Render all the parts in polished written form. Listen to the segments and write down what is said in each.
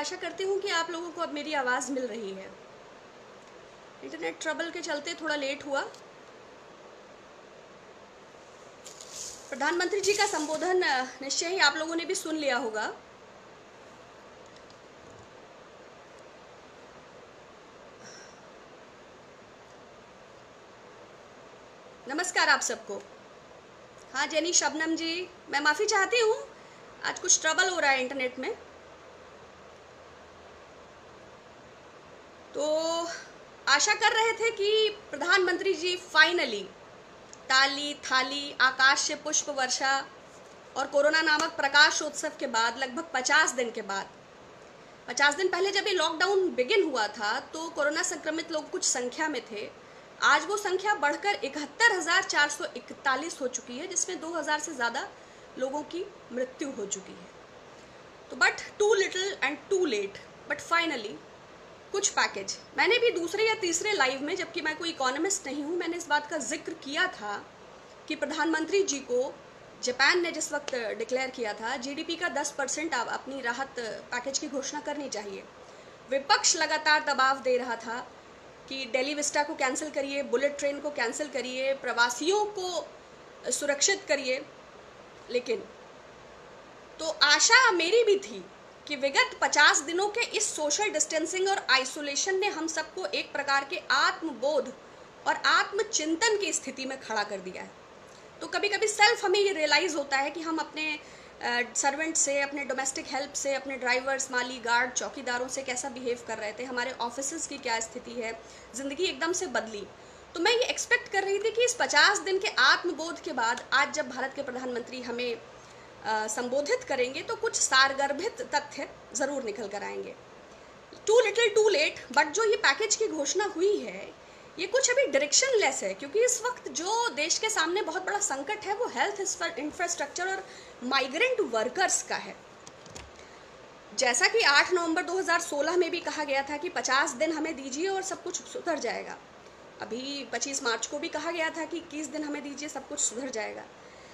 आशा करती हूँ कि आप लोगों को अब मेरी आवाज़ मिल रही है। इंटरनेट ट्रबल के चलते थोड़ा लेट हुआ। प्रधानमंत्री जी का संबोधन निश्चय ही आप लोगों ने भी सुन लिया होगा। नमस्कार आप सबको। हाँ जेनी, शबनम जी, मैं माफ़ी चाहती हूँ, आज कुछ ट्रबल हो रहा है इंटरनेट में। तो आशा कर रहे थे कि प्रधानमंत्री जी फाइनली ताली थाली, आकाश से पुष्प वर्षा और कोरोना नामक प्रकाशोत्सव के बाद लगभग 50 दिन के बाद, 50 दिन पहले जब ये लॉकडाउन बिगिन हुआ था तो कोरोना संक्रमित लोग कुछ संख्या में थे। आज वो संख्या बढ़कर 71,441 हो चुकी है, जिसमें 2000 से ज़्यादा लोगों की मृत्यु हो चुकी है। तो but too little and too late, but finally कुछ पैकेज। मैंने भी दूसरे या तीसरे लाइव में, जबकि मैं कोई इकोनॉमिस्ट नहीं हूँ, मैंने इस बात का जिक्र किया था कि प्रधानमंत्री जी को जापान ने जिस वक्त डिक्लेयर किया था जीडीपी का 10% अपनी राहत पैकेज की घोषणा करनी चाहिए। विपक्ष लगातार दबाव दे रहा था कि दिल्ली विस्टा को कैंसिल करिए, बुलेट ट्रेन को कैंसिल करिए, प्रवासियों को सुरक्षित करिए। लेकिन तो आशा मेरी भी थी कि विगत 50 दिनों के इस सोशल डिस्टेंसिंग और आइसोलेशन ने हम सबको एक प्रकार के आत्मबोध और आत्मचिंतन की स्थिति में खड़ा कर दिया है। तो कभी कभी सेल्फ हमें ये रियलाइज़ होता है कि हम अपने सर्वेंट से, अपने डोमेस्टिक हेल्प से, अपने ड्राइवर्स, माली, गार्ड, चौकीदारों से कैसा बिहेव कर रहे थे, हमारे ऑफिसेज की क्या स्थिति है। ज़िंदगी एकदम से बदली। तो मैं ये एक्सपेक्ट कर रही थी कि इस 50 दिन के आत्मबोध के बाद आज जब भारत के प्रधानमंत्री हमें संबोधित करेंगे तो कुछ सारगर्भित तथ्य ज़रूर निकल कर आएंगे। Too little too late, but जो ये पैकेज की घोषणा हुई है ये कुछ अभी डायरेक्शन लेस है, क्योंकि इस वक्त जो देश के सामने बहुत बड़ा संकट है वो हेल्थ इंफ्रास्ट्रक्चर और माइग्रेंट वर्कर्स का है। जैसा कि 8 नवंबर 2016 में भी कहा गया था कि 50 दिन हमें दीजिए और सब कुछ सुधर जाएगा। अभी 25 मार्च को भी कहा गया था कि 21 दिन हमें दीजिए, सब कुछ सुधर जाएगा।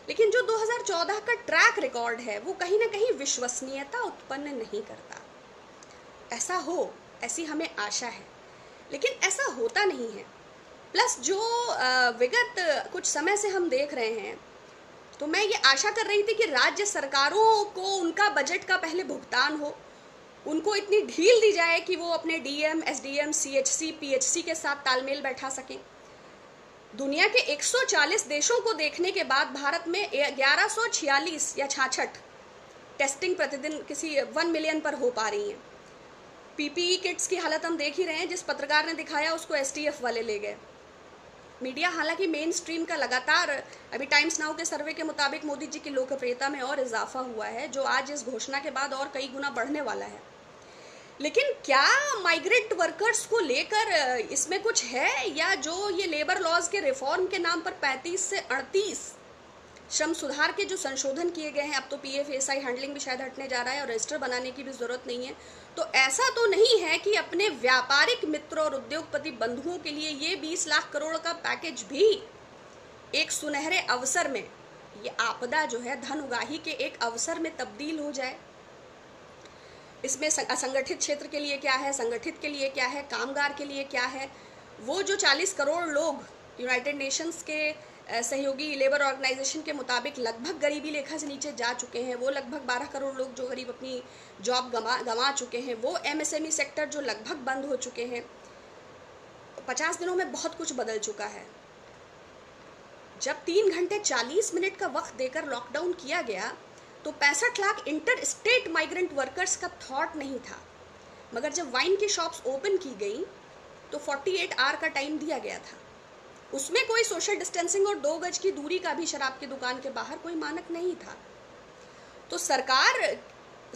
लेकिन जो 2014 का ट्रैक रिकॉर्ड है वो कहीं ना कहीं विश्वसनीयता उत्पन्न नहीं करता। ऐसा हो, ऐसी हमें आशा है, लेकिन ऐसा होता नहीं है। प्लस जो विगत कुछ समय से हम देख रहे हैं, तो मैं ये आशा कर रही थी कि राज्य सरकारों को उनका बजट का पहले भुगतान हो, उनको इतनी ढील दी जाए कि वो अपने डीएम, एसडीएम, सीएचसी, पीएचसी के साथ तालमेल बैठा सकें। दुनिया के 140 देशों को देखने के बाद भारत में 1146 या 66 टेस्टिंग प्रतिदिन किसी 1 मिलियन पर हो पा रही हैं। पीपीई किट्स की हालत हम देख ही रहे हैं। जिस पत्रकार ने दिखाया उसको एसटीएफ वाले ले गए। मीडिया हालांकि मेन स्ट्रीम का लगातार, अभी टाइम्स नाउ के सर्वे के मुताबिक मोदी जी की लोकप्रियता में और इजाफा हुआ है, जो आज इस घोषणा के बाद और कई गुना बढ़ने वाला है। लेकिन क्या माइग्रेंट वर्कर्स को लेकर इसमें कुछ है, या जो ये लेबर लॉज के रिफॉर्म के नाम पर 35 से 38 श्रम सुधार के जो संशोधन किए गए हैं, अब तो पीएफएसआई हैंडलिंग भी शायद हटने जा रहा है और रजिस्टर बनाने की भी जरूरत नहीं है। तो ऐसा तो नहीं है कि अपने व्यापारिक मित्रों और उद्योगपति बंधुओं के लिए ये 20 लाख करोड़ का पैकेज भी एक सुनहरे अवसर में, ये आपदा जो है धन उगाही के एक अवसर में तब्दील हो जाए। इसमें असंगठित क्षेत्र के लिए क्या है, संगठित के लिए क्या है, कामगार के लिए क्या है। वो जो 40 करोड़ लोग यूनाइटेड नेशंस के सहयोगी लेबर ऑर्गेनाइजेशन के मुताबिक लगभग गरीबी रेखा से नीचे जा चुके हैं, वो लगभग 12 करोड़ लोग जो गरीब अपनी जॉब गंवा चुके हैं, वो एमएसएमई सेक्टर जो लगभग बंद हो चुके हैं। 50 दिनों में बहुत कुछ बदल चुका है। जब 3 घंटे 40 मिनट का वक्त देकर लॉकडाउन किया गया तो 65 lakh inter state migrant workers का थॉट नहीं था, मगर जब वाइन की शॉप्स ओपन की गई तो 48 आवर का टाइम दिया गया था। उसमें कोई सोशल डिस्टेंसिंग और 2 गज की दूरी का भी शराब की दुकान के बाहर कोई मानक नहीं था। तो सरकार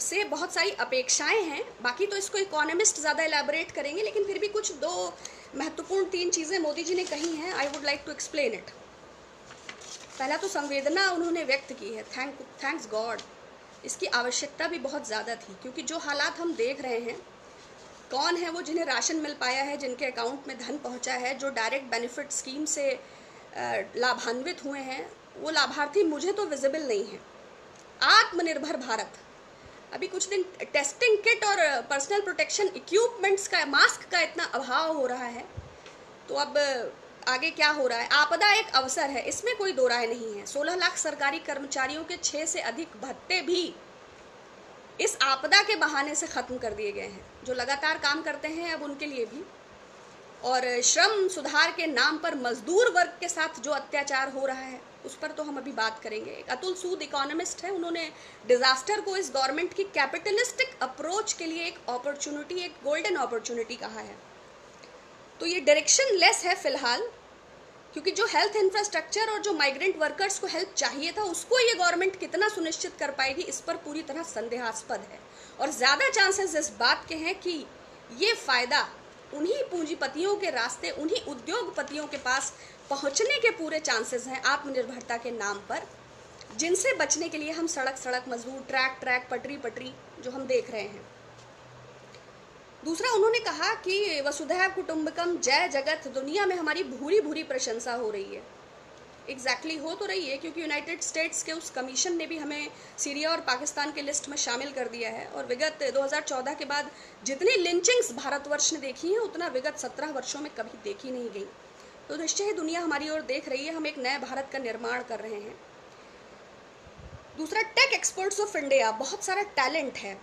से बहुत सारी अपेक्षाएं हैं, बाकी तो इसको इकोनॉमिस्ट ज़्यादा एलैबोरेट करेंगे, लेकिन फिर भी कुछ 2 महत्वपूर्ण 3 चीज़ें मोदी जी ने कही हैं। I would like to explain it. पहला तो संवेदना उन्होंने व्यक्त की है, थैंक्स गॉड। इसकी आवश्यकता भी बहुत ज़्यादा थी, क्योंकि जो हालात हम देख रहे हैं, कौन है वो जिन्हें राशन मिल पाया है, जिनके अकाउंट में धन पहुंचा है, जो डायरेक्ट बेनिफिट स्कीम से लाभान्वित हुए हैं, वो लाभार्थी मुझे तो विजिबल नहीं है। आत्मनिर्भर भारत, अभी कुछ दिन टेस्टिंग किट और पर्सनल प्रोटेक्शन इक्विपमेंट्स का, मास्क का इतना अभाव हो रहा है, तो अब आगे क्या हो रहा है। आपदा एक अवसर है, इसमें कोई दो राय नहीं है। 16 लाख सरकारी कर्मचारियों के 6 से अधिक भत्ते भी इस आपदा के बहाने से खत्म कर दिए गए हैं। जो लगातार काम करते हैं अब उनके लिए भी, और श्रम सुधार के नाम पर मजदूर वर्ग के साथ जो अत्याचार हो रहा है उस पर तो हम अभी बात करेंगे। एक अतुल सूद इकोनॉमिस्ट है, उन्होंने डिजास्टर को इस गवर्नमेंट की कैपिटलिस्टिक अप्रोच के लिए एक अपॉर्चुनिटी, एक गोल्डन अपॉर्चुनिटी कहा है। तो ये डायरेक्शन लेस है फिलहाल, क्योंकि जो हेल्थ इंफ्रास्ट्रक्चर और जो माइग्रेंट वर्कर्स को हेल्प चाहिए था उसको ये गवर्नमेंट कितना सुनिश्चित कर पाएगी, इस पर पूरी तरह संदेहास्पद है। और ज़्यादा चांसेस इस बात के हैं कि ये फ़ायदा उन्हीं पूंजीपतियों के रास्ते, उन्हीं उद्योगपतियों के पास पहुंचने के पूरे चांसेस हैं आत्मनिर्भरता के नाम पर, जिनसे बचने के लिए हम सड़क सड़क, मजदूर ट्रैक ट्रैक, पटरी पटरी जो हम देख रहे हैं। दूसरा, उन्होंने कहा कि वसुधैव कुटुंबकम, जय जगत, दुनिया में हमारी भूरी भूरी प्रशंसा हो रही है। एग्जैक्टली हो तो रही है, क्योंकि यूनाइटेड स्टेट्स के उस कमीशन ने भी हमें सीरिया और पाकिस्तान के लिस्ट में शामिल कर दिया है। और विगत 2014 के बाद जितनी लिंचिंग्स भारतवर्ष ने देखी हैं उतना विगत 17 वर्षों में कभी देखी नहीं गई। तो निश्चय ही दुनिया हमारी ओर देख रही है, हम एक नए भारत का निर्माण कर रहे हैं। दूसरा, टेक एक्सपर्ट्स ऑफ इंडिया, बहुत सारा टैलेंट है।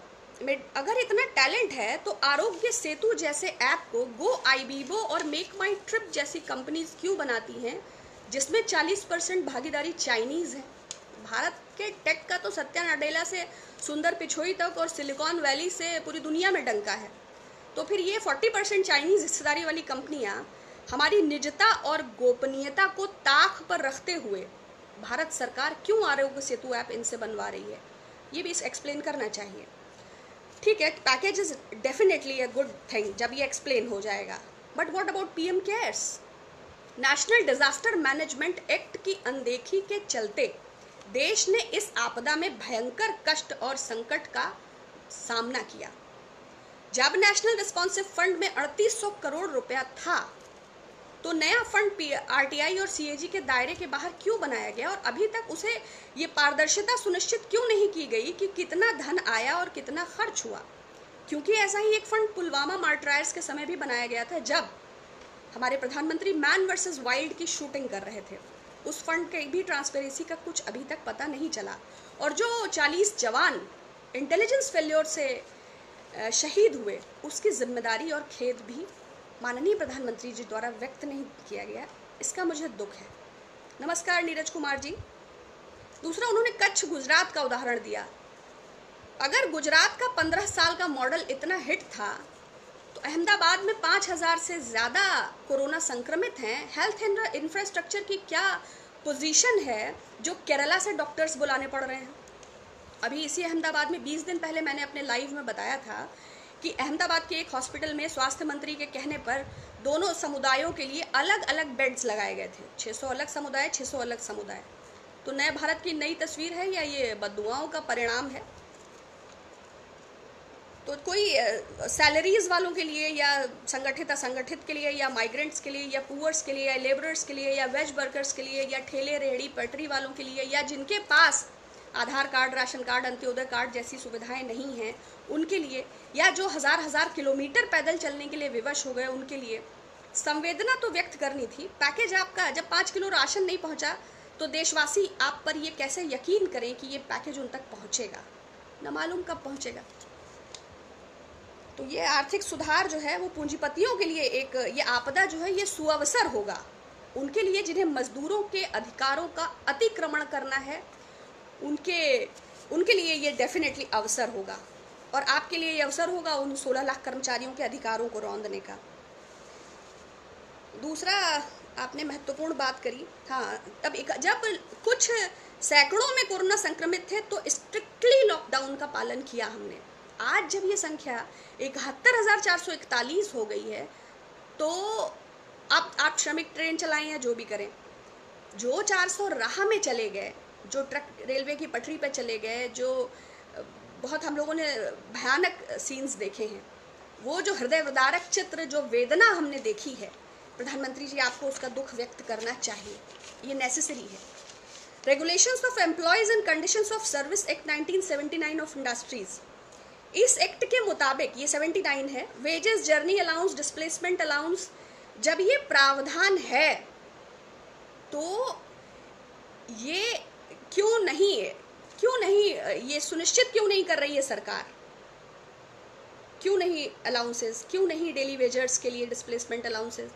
अगर इतना टैलेंट है तो आरोग्य सेतु जैसे ऐप को गो आईबीबो और मेक माई ट्रिप जैसी कंपनीज क्यों बनाती हैं, जिसमें 40% भागीदारी चाइनीज है। भारत के टेक का तो सत्या नडेला से सुंदर पिछोई तक और सिलिकॉन वैली से पूरी दुनिया में डंका है। तो फिर ये 40% चाइनीज हिस्सेदारी वाली कंपनियां हमारी निजता और गोपनीयता को ताक पर रखते हुए भारत सरकार क्यों आरोग्य सेतु ऐप इनसे बनवा रही है, ये भी एक्सप्लेन करना चाहिए। ठीक है, package is definitely a good thing जब ये एक्सप्लेन हो जाएगा, but what about PM cares? National disaster management act की अनदेखी के चलते देश ने इस आपदा में भयंकर कष्ट और संकट का सामना किया। जब नेशनल रिस्पॉन्सिव फंड में 3800 करोड़ रुपया था तो नया फंड आरटीआई और सीएजी के दायरे के बाहर क्यों बनाया गया, और अभी तक उसे ये पारदर्शिता सुनिश्चित क्यों नहीं की गई कि कितना धन आया और कितना खर्च हुआ? क्योंकि ऐसा ही एक फंड पुलवामा मार्टरायर्स के समय भी बनाया गया था, जब हमारे प्रधानमंत्री मैन वर्सेस वाइल्ड की शूटिंग कर रहे थे। उस फंड के भी ट्रांसपेरेंसी का कुछ अभी तक पता नहीं चला। और जो 40 जवान इंटेलिजेंस फेल्योर से शहीद हुए, उसकी जिम्मेदारी और खेद भी माननीय प्रधानमंत्री जी द्वारा व्यक्त नहीं किया गया। इसका मुझे दुख है। नमस्कार नीरज कुमार जी। दूसरा, उन्होंने कच्छ गुजरात का उदाहरण दिया। अगर गुजरात का 15 साल का मॉडल इतना हिट था तो अहमदाबाद में 5000 से ज़्यादा कोरोना संक्रमित हैं। हेल्थ इंफ्रास्ट्रक्चर की क्या पोजीशन है जो केरला से डॉक्टर्स बुलाने पड़ रहे हैं? अभी इसी अहमदाबाद में 20 दिन पहले मैंने अपने लाइव में बताया था कि अहमदाबाद के एक हॉस्पिटल में स्वास्थ्य मंत्री के कहने पर दोनों समुदायों के लिए अलग अलग बेड्स लगाए गए थे। 600 अलग समुदाय, 600 अलग समुदाय। तो नए भारत की नई तस्वीर है या ये बददुआओं का परिणाम है? तो कोई सैलरीज वालों के लिए या संगठित असंगठित के लिए या माइग्रेंट्स के लिए या पुअर्स के लिए या लेबरर्स के लिए या वेज वर्कर्स के लिए या ठेले रेहड़ी पटरी वालों के लिए या जिनके पास Aadhaar card, ration card, Antyodaya card जैसी सुविधाएं नहीं हैं उनके लिए, या जो हजार किलोमीटर पैदल चलने के लिए विवश हो गए उनके लिए संवेदना तो व्यक्त करनी थी। पैकेज आपका जब 5 किलो राशन नहीं पहुंचा तो देशवासी आप पर ये कैसे यकीन करें कि ये पैकेज उन तक पहुंचेगा? न मालूम कब पहुंचेगा। तो ये आर्थिक सुधार जो है वो पूंजीपतियों के लिए एक, ये आपदा जो है ये सुअवसर होगा उनके लिए जिन्हें मजदूरों के अधिकारों का अतिक्रमण करना है। उनके लिए ये डेफिनेटली अवसर होगा, और आपके लिए ये अवसर होगा उन 16 लाख कर्मचारियों के अधिकारों को रौंदने का। दूसरा, आपने महत्वपूर्ण बात करी। हाँ, जब कुछ सैकड़ों में कोरोना संक्रमित थे तो स्ट्रिक्टली लॉकडाउन का पालन किया हमने। आज जब ये संख्या 71,441 हो गई है तो आप श्रमिक ट्रेन चलाएं या जो भी करें, जो 400 राह में चले गए, जो ट्रक रेलवे की पटरी पर चले गए, जो बहुत हम लोगों ने भयानक सीन्स देखे हैं, वो जो हृदय विदारक चित्र, जो वेदना हमने देखी है, प्रधानमंत्री जी आपको उसका दुख व्यक्त करना चाहिए। ये नेसेसरी है। Regulations of employees and conditions of service act 1979 of industries इस एक्ट के मुताबिक, ये 79 है, wages, journey allowance, displacement allowance, जब ये प्रावधान है तो ये क्यों नहीं ये सुनिश्चित क्यों नहीं कर रही है सरकार? क्यों नहीं अलाउंसेस, क्यों नहीं डेली वेजर्स के लिए डिस्प्लेसमेंट अलाउंसेस?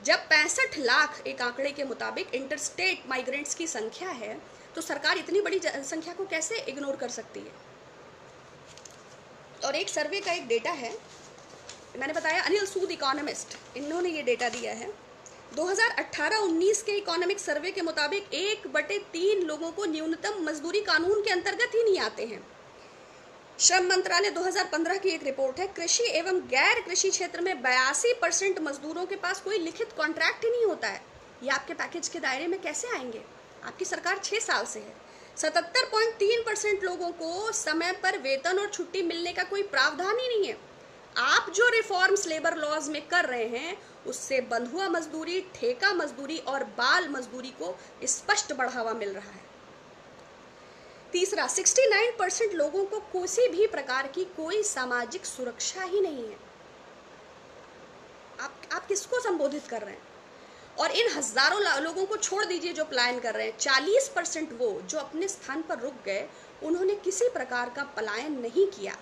जब 65 लाख एक आंकड़े के मुताबिक इंटरस्टेट माइग्रेंट्स की संख्या है, तो सरकार इतनी बड़ी संख्या को कैसे इग्नोर कर सकती है? और एक सर्वे का एक डेटा है, मैंने बताया अनिल सूद इकोनॉमिस्ट, इन्होंने ये डेटा दिया है। 2018-19 के इकोनॉमिक सर्वे के मुताबिक 1/3 लोगों को न्यूनतम मजदूरी कानून के अंतर्गत ही नहीं आते हैं। श्रम मंत्रालय 2015 की एक रिपोर्ट है, कृषि एवं गैर कृषि क्षेत्र में 82% मजदूरों के पास कोई लिखित कॉन्ट्रैक्ट ही नहीं होता है। ये आपके पैकेज के दायरे में कैसे आएंगे? आपकी सरकार 6 साल से है। 77.3% लोगों को समय पर वेतन और छुट्टी मिलने का कोई प्रावधान ही नहीं है। आप जो रिफॉर्म्स लेबर लॉज में कर रहे हैं, उससे बंधुआ मजदूरी, ठेका मजदूरी और बाल मजदूरी को स्पष्ट बढ़ावा मिल रहा है। तीसरा, 69% लोगों को किसी भी प्रकार की कोई सामाजिक सुरक्षा ही नहीं है। आप किसको संबोधित कर रहे हैं? और इन हजारों लोगों को छोड़ दीजिए जो पलायन कर रहे हैं, 40% वो जो अपने स्थान पर रुक गए, उन्होंने किसी प्रकार का पलायन नहीं किया।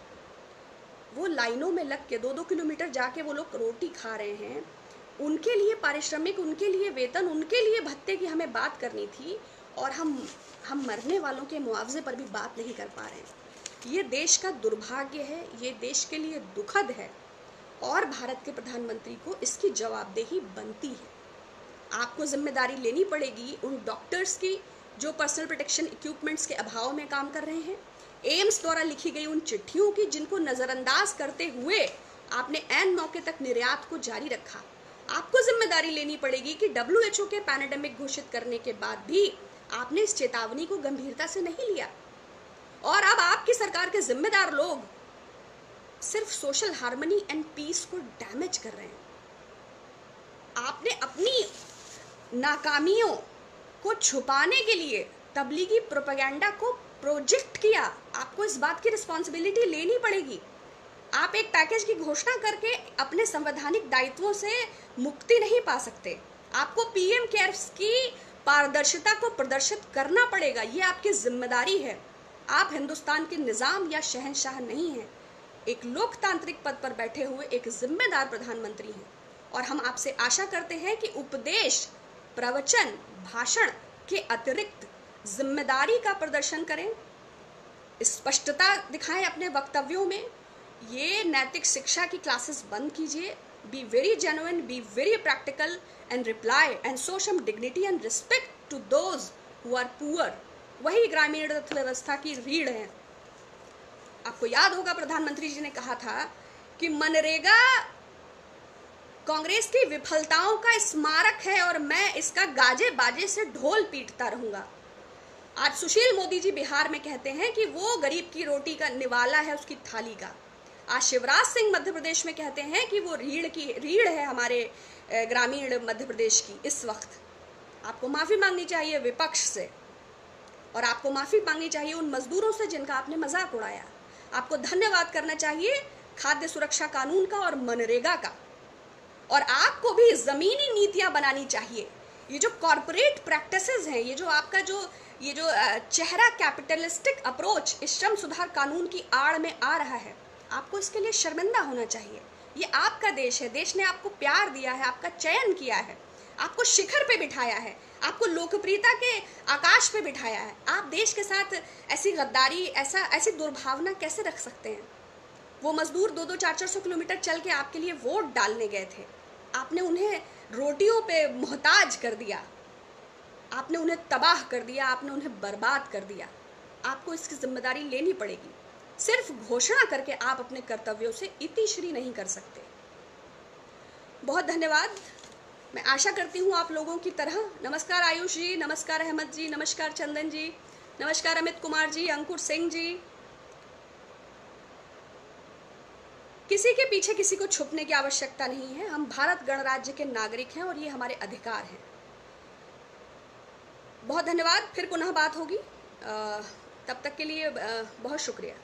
वो लाइनों में लग के 2-2 किलोमीटर जाके वो लोग रोटी खा रहे हैं। उनके लिए पारिश्रमिक, उनके लिए वेतन, उनके लिए भत्ते की हमें बात करनी थी, और हम मरने वालों के मुआवजे पर भी बात नहीं कर पा रहे हैं। ये देश का दुर्भाग्य है, ये देश के लिए दुखद है, और भारत के प्रधानमंत्री को इसकी जवाबदेही बनती है। आपको जिम्मेदारी लेनी पड़ेगी उन डॉक्टर्स की जो पर्सनल प्रोटेक्शन इक्विपमेंट्स के अभाव में काम कर रहे हैं, एम्स द्वारा लिखी गई उन चिट्ठियों की जिनको नज़रअंदाज करते हुए आपने ऐन मौके तक निर्यात को जारी रखा। आपको जिम्मेदारी लेनी पड़ेगी कि WHO के पैंडेमिक घोषित करने के बाद भी आपने इस चेतावनी को गंभीरता से नहीं लिया, और अब आपकी सरकार के जिम्मेदार लोग सिर्फ सोशल हार्मनी एंड पीस को डैमेज कर रहे हैं। आपने अपनी नाकामियों को छुपाने के लिए तबलीगी प्रोपेगेंडा को प्रोजेक्ट किया। आपको इस बात की रिस्पॉन्सिबिलिटी लेनी पड़ेगी। आप एक पैकेज की घोषणा करके अपने संवैधानिक दायित्वों से मुक्ति नहीं पा सकते। आपको PM केयर्स की पारदर्शिता को प्रदर्शित करना पड़ेगा, ये आपकी जिम्मेदारी है। आप हिंदुस्तान के निजाम या शहंशाह नहीं हैं, एक लोकतांत्रिक पद पर बैठे हुए एक जिम्मेदार प्रधानमंत्री हैं, और हम आपसे आशा करते हैं कि उपदेश, प्रवचन, भाषण के अतिरिक्त जिम्मेदारी का प्रदर्शन करें, स्पष्टता दिखाएं अपने वक्तव्यों में। ये नैतिक शिक्षा की क्लासेस बंद कीजिए। Be very genuine, be very practical and reply and show some dignity and respect to those who are poor. वही ग्रामीण अर्थव्यवस्था की रीढ़ है। आपको याद होगा प्रधानमंत्री जी ने कहा था कि मनरेगा कांग्रेस की विफलताओं का स्मारक है और मैं इसका गाजे बाजे से ढोल पीटता रहूंगा। आज सुशील मोदी जी बिहार में कहते हैं कि वो गरीब की रोटी का निवाला है, उसकी थाली का। आज शिवराज सिंह मध्य प्रदेश में कहते हैं कि वो रीढ़ है हमारे ग्रामीण मध्य प्रदेश की। इस वक्त आपको माफ़ी मांगनी चाहिए विपक्ष से, और आपको माफ़ी मांगनी चाहिए उन मजदूरों से जिनका आपने मजाक उड़ाया। आपको धन्यवाद करना चाहिए खाद्य सुरक्षा कानून का और मनरेगा का, और आपको भी ज़मीनी नीतियाँ बनानी चाहिए। ये जो कॉरपोरेट प्रैक्टिसेस हैं, ये जो आपका ये जो चेहरा कैपिटलिस्टिक अप्रोच इस श्रम सुधार कानून की आड़ में आ रहा है, आपको इसके लिए शर्मिंदा होना चाहिए। ये आपका देश है, देश ने आपको प्यार दिया है, आपका चयन किया है, आपको शिखर पे बिठाया है, आपको लोकप्रियता के आकाश पे बिठाया है। आप देश के साथ ऐसी गद्दारी, ऐसी दुर्भावना कैसे रख सकते हैं? वो मजदूर 200, 400 किलोमीटर चल के आपके लिए वोट डालने गए थे। आपने उन्हें रोटियों पे मोहताज कर दिया, आपने उन्हें तबाह कर दिया, आपने उन्हें बर्बाद कर दिया। आपको इसकी जिम्मेदारी लेनी पड़ेगी। सिर्फ घोषणा करके आप अपने कर्तव्यों से इतिश्री नहीं कर सकते। बहुत धन्यवाद। मैं आशा करती हूँ आप लोगों की तरह। नमस्कार आयुष जी, नमस्कार अहमद जी, नमस्कार चंदन जी, नमस्कार अमित कुमार जी, अंकुर सिंह जी। किसी के पीछे किसी को छुपने की आवश्यकता नहीं है। हम भारत गणराज्य के नागरिक हैं और ये हमारे अधिकार हैं। बहुत धन्यवाद। फिर पुनः बात होगी। तब तक के लिए बहुत शुक्रिया।